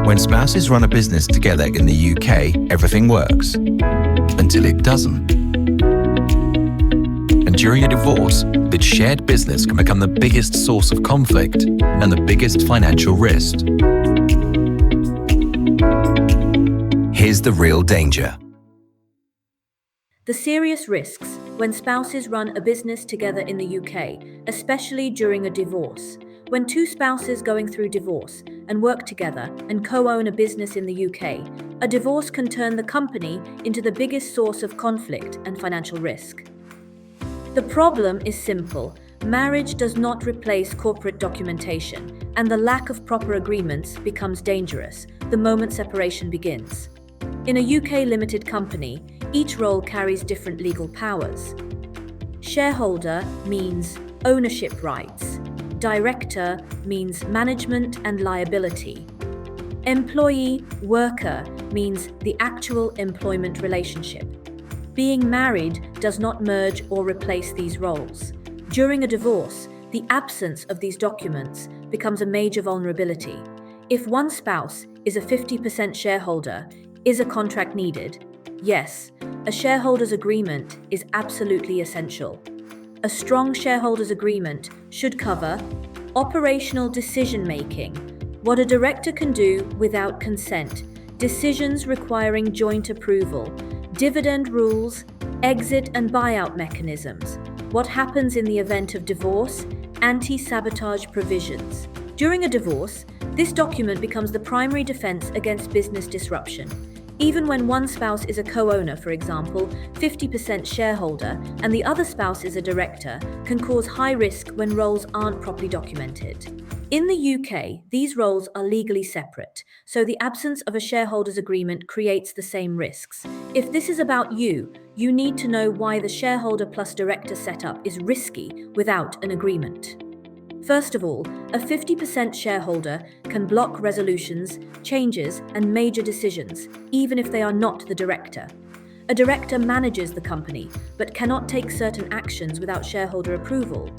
When spouses run a business together in the UK, everything works. Until it doesn't. And during a divorce, the shared business can become the biggest source of conflict and the biggest financial risk. Here's the real danger. The serious risks when spouses run a business together in the UK, especially during a divorce. When two spouses going through divorce and work together and co-own a business in the UK, a divorce can turn the company into the biggest source of conflict and financial risk. The problem is simple. Marriage does not replace corporate documentation, and the lack of proper agreements becomes dangerous the moment separation begins. In a UK limited company, each role carries different legal powers. Shareholder means ownership rights. Director means management and liability. Employee-worker means the actual employment relationship. Being married does not merge or replace these roles. During a divorce, the absence of these documents becomes a major vulnerability. If one spouse is a 50% shareholder, is a contract needed? Yes, a shareholders' agreement is absolutely essential. A strong shareholders' agreement should cover operational decision-making, what a director can do without consent, decisions requiring joint approval, dividend rules, exit and buyout mechanisms, what happens in the event of divorce, anti-sabotage provisions. During a divorce, this document becomes the primary defense against business disruption. Even when one spouse is a co-owner, for example, 50% shareholder, and the other spouse is a director, can cause high risk when roles aren't properly documented. In the UK, these roles are legally separate, so the absence of a shareholders' agreement creates the same risks. If this is about you, you need to know why the shareholder plus director setup is risky without an agreement. First of all, a 50% shareholder can block resolutions, changes, and major decisions, even if they are not the director. A director manages the company, but cannot take certain actions without shareholder approval.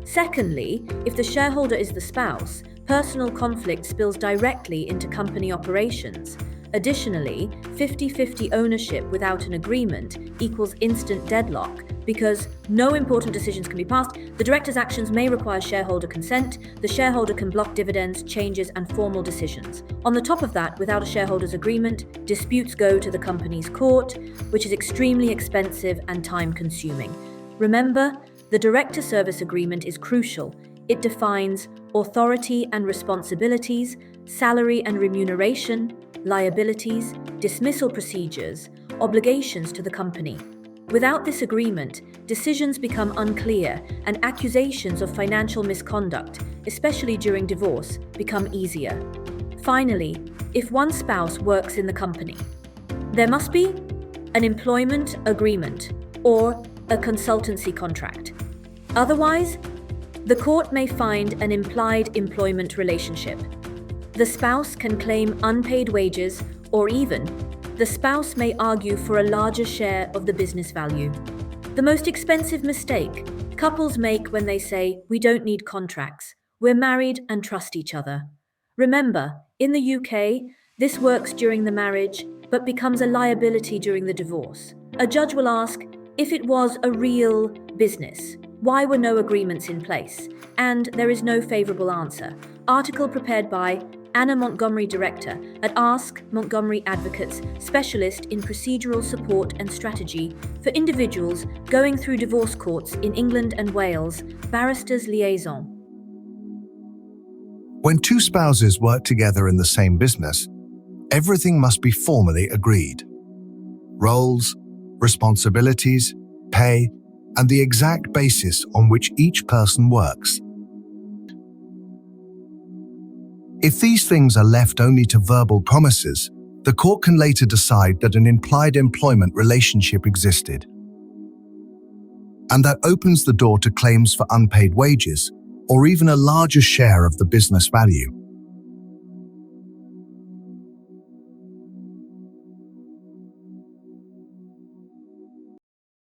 Secondly, if the shareholder is the spouse, personal conflict spills directly into company operations. Additionally, 50-50 ownership without an agreement equals instant deadlock because no important decisions can be passed, the director's actions may require shareholder consent, the shareholder can block dividends, changes, and formal decisions. On the top of that, without a shareholder's agreement, disputes go to the company's court, which is extremely expensive and time-consuming. Remember, the director service agreement is crucial. It defines authority and responsibilities, salary and remuneration, liabilities, dismissal procedures, obligations to the company. Without this agreement, decisions become unclear and accusations of financial misconduct, especially during divorce, become easier. Finally, if one spouse works in the company, there must be an employment agreement or a consultancy contract. Otherwise, the court may find an implied employment relationship. The spouse can claim unpaid wages, or even, the spouse may argue for a larger share of the business value. The most expensive mistake couples make when they say, "We don't need contracts, we're married and trust each other." Remember, in the UK, this works during the marriage, but becomes a liability during the divorce. A judge will ask, if it was a real business, why were no agreements in place? And there is no favourable answer. Article prepared by Anna Montgomery, Director at Ask Montgomery Advocates, Specialist in Procedural Support and Strategy for Individuals Going Through Divorce Courts in England and Wales, Barristers Liaison. When two spouses work together in the same business, everything must be formally agreed. Roles, responsibilities, pay, and the exact basis on which each person works. If these things are left only to verbal promises, the court can later decide that an implied employment relationship existed. And that opens the door to claims for unpaid wages, or even a larger share of the business value.